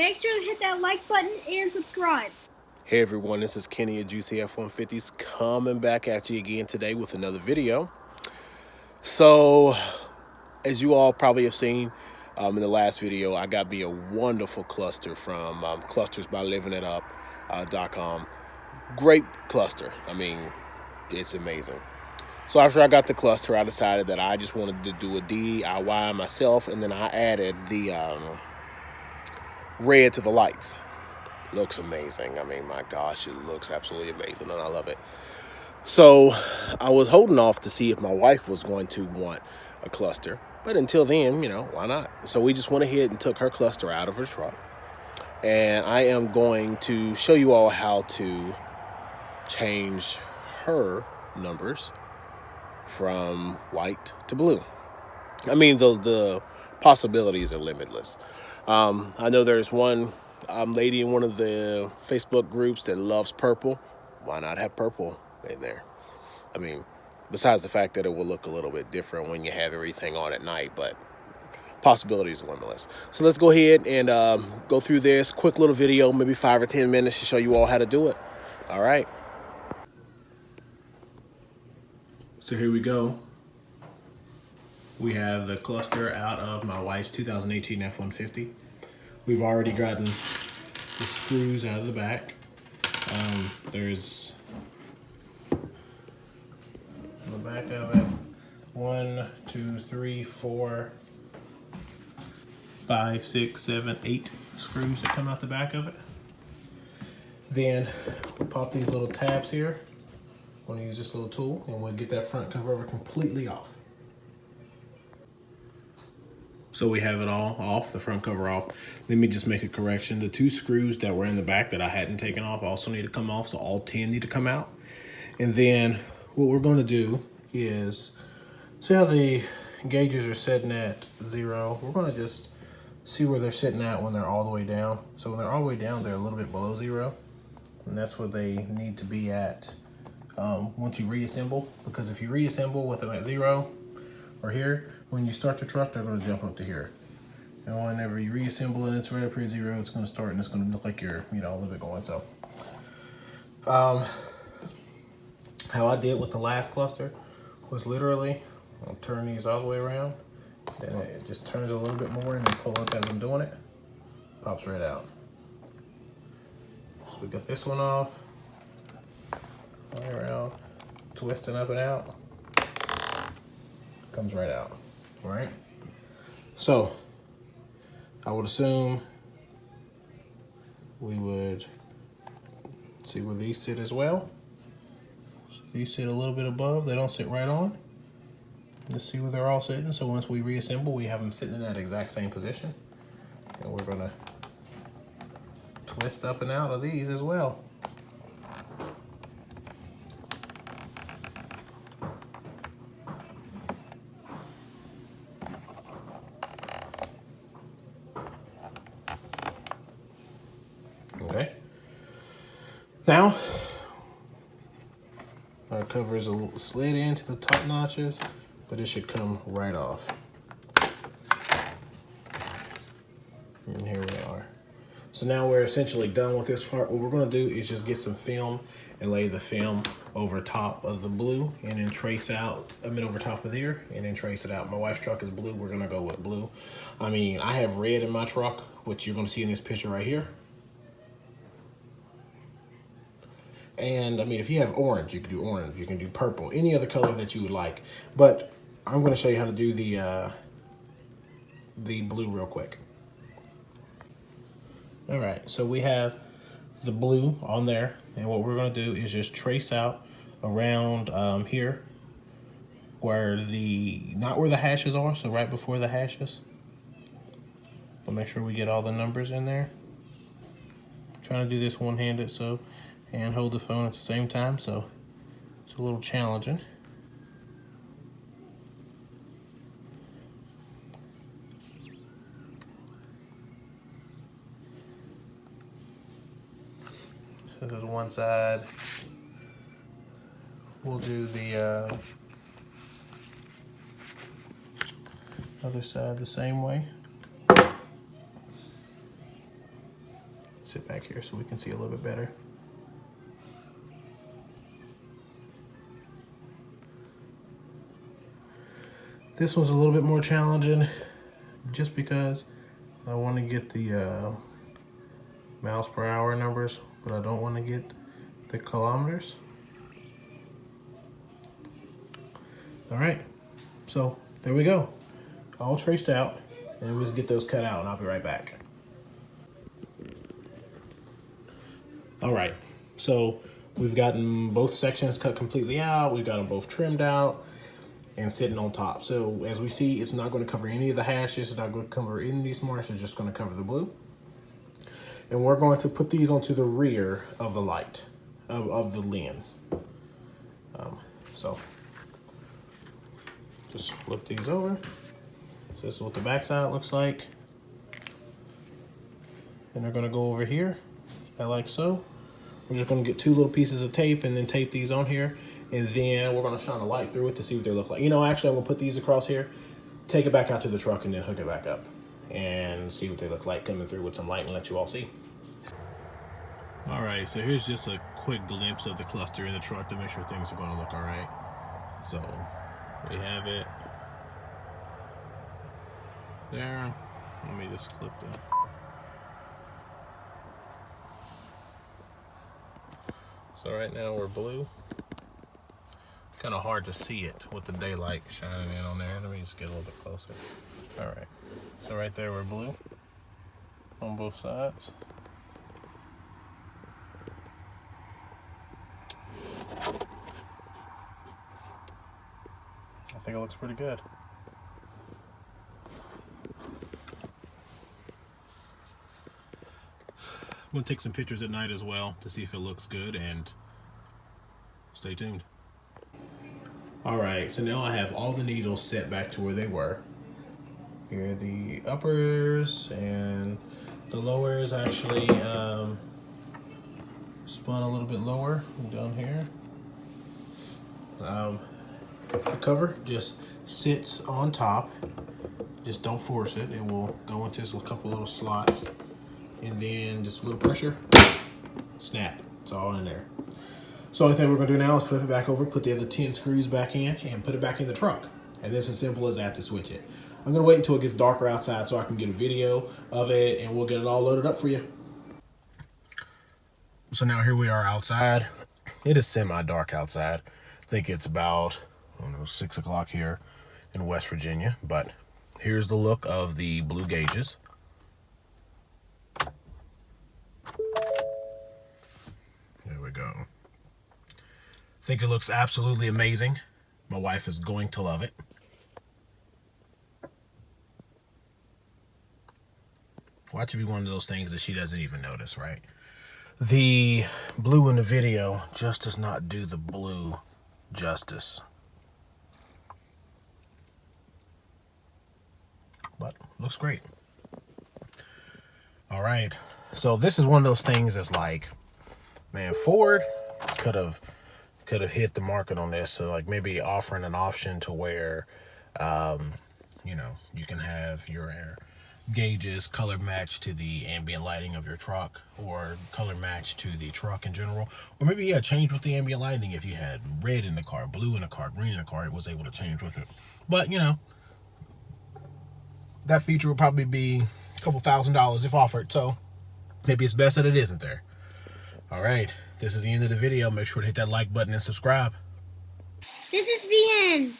Make sure to hit that like button and subscribe. Hey everyone, this is Kenny at Juicy F150s coming back at you again today with another video. So, as you all probably have seen in the last video, I got me a wonderful cluster from clustersbylivingitup.com. Great cluster. I mean, it's amazing. So after I got the cluster, I decided that I just wanted to do a DIY myself, and then I added the red to the lights. Looks amazing. I mean, my gosh, it looks absolutely amazing, and I love it. So I was holding off to see if my wife was going to want a cluster. But until then, why not? So we just went ahead and took her cluster out of her truck. And I am going to show you all how to change her numbers from white to blue. I mean, the possibilities are limitless. I know there's one lady in one of the Facebook groups that loves purple. Why not have purple in there? I mean, besides the fact that it will look a little bit different when you have everything on at night, but possibilities are limitless. So let's go ahead and go through this quick little video, maybe 5 or 10 minutes to show you all how to do it. All right. So here we go. We have the cluster out of my wife's 2018 F-150. We've already gotten the screws out of the back. There's on the back of it 1, 2, 3, 4, 5, 6, 7, 8 screws that come out the back of it. Then we'll pop these little tabs here. I'm going to use this little tool and we'll get that front cover completely off. So we have it all off, the front cover off. Let me just make a correction. The 2 screws that were in the back that I hadn't taken off also need to come off, so all 10 need to come out. And then what we're going to do is, see how the gauges are sitting at 0? We're going to just see where they're sitting at when they're all the way down. So when they're all the way down, they're a little bit below 0. And that's where they need to be at once you reassemble. Because if you reassemble with them at 0, or here, when you start the truck, they're going to jump up to here. And whenever you reassemble it, it's right up here at 0, it's going to start and it's going to look like you're, a little bit going. So, how I did with the last cluster was literally, I'll turn these all the way around, then it just turns a little bit more and then pull up as I'm doing it, pops right out. So we got this one off, right around, twisting up and out. Comes right out. All right. So I would assume we would see where these sit as well. So these sit a little bit above. They don't sit right on. Let's see where they're all sitting. So once we reassemble, we have them sitting in that exact same position. And we're gonna twist up and out of these as well. Okay. Now, our cover is a little slid into the top notches, but it should come right off. And here we are. So now we're essentially done with this part. What we're going to do is just get some film and lay the film over top of the blue and then trace out, over top of there and then trace it out. My wife's truck is blue. We're going to go with blue. I mean, I have red in my truck, which you're going to see in this picture right here. And I mean, if you have orange, you can do orange, you can do purple, any other color that you would like. But I'm going to show you how to do the blue real quick. All right, so we have the blue on there. And what we're going to do is just trace out around here where not where the hashes are, so right before the hashes. But make sure we get all the numbers in there. I'm trying to do this one-handed, so and hold the phone at the same time, so it's a little challenging. So this is one side. We'll do the other side the same way. sit back here so we can see a little bit better. This one's a little bit more challenging just because I want to get the miles per hour numbers, but I don't want to get the kilometers. All right, so there we go. All traced out, and we'll just get those cut out, and I'll be right back. All right, so we've gotten both sections cut completely out. We've got them both trimmed out and sitting on top. So as we see, it's not going to cover any of the hashes. It's not going to cover any of these marks. It's just going to cover the blue. And we're going to put these onto the rear of the light, of the lens. So just flip these over. So this is what the back side looks like. And they're going to go over here, like so. We're just going to get 2 little pieces of tape and then tape these on here. And then we're going to shine a light through it to see what they look like. You know, actually, I'm going to put these across here, take it back out to the truck, and then hook it back up and see what they look like coming through with some light and let you all see. All right, so here's just a quick glimpse of the cluster in the truck to make sure things are going to look all right. So we have it there. Let me just clip that. So right now we're blue. Kind of hard to see it with the daylight shining in on there. Let me just get a little bit closer. All right, so right there we're blue on both sides. I think it looks pretty good. I'm gonna take some pictures at night as well to see if it looks good, and stay tuned. All right, so now I have all the needles set back to where they were. Here are the uppers, and the lowers actually spun a little bit lower down here. The cover just sits on top. Just don't force it. It will go into a couple little slots, and then just a little pressure, snap. It's all in there. So the only thing we're going to do now is flip it back over, put the other 10 screws back in, and put it back in the truck. And it's as simple as that to switch it. I'm going to wait until it gets darker outside so I can get a video of it, and we'll get it all loaded up for you. So now here we are outside. It is semi-dark outside. I think it's about, I don't know, 6 o'clock here in West Virginia. But here's the look of the blue gauges. There we go. I think it looks absolutely amazing. My wife is going to love it. Watch it be one of those things that she doesn't even notice, right? The blue in the video just does not do the blue justice. But looks great. All right. So this is one of those things that's like, man, Ford could have hit the market on this. So like maybe offering an option to where, you know, you can have your gauges color match to the ambient lighting of your truck, or color match to the truck in general, or maybe change with the ambient lighting. If you had red in the car, blue in the car, green in the car, it was able to change with it. But you know, that feature would probably be a couple $1,000s if offered, so maybe it's best that it isn't there. All right, this is the end of the video. Make sure to hit that like button and subscribe. This is the end.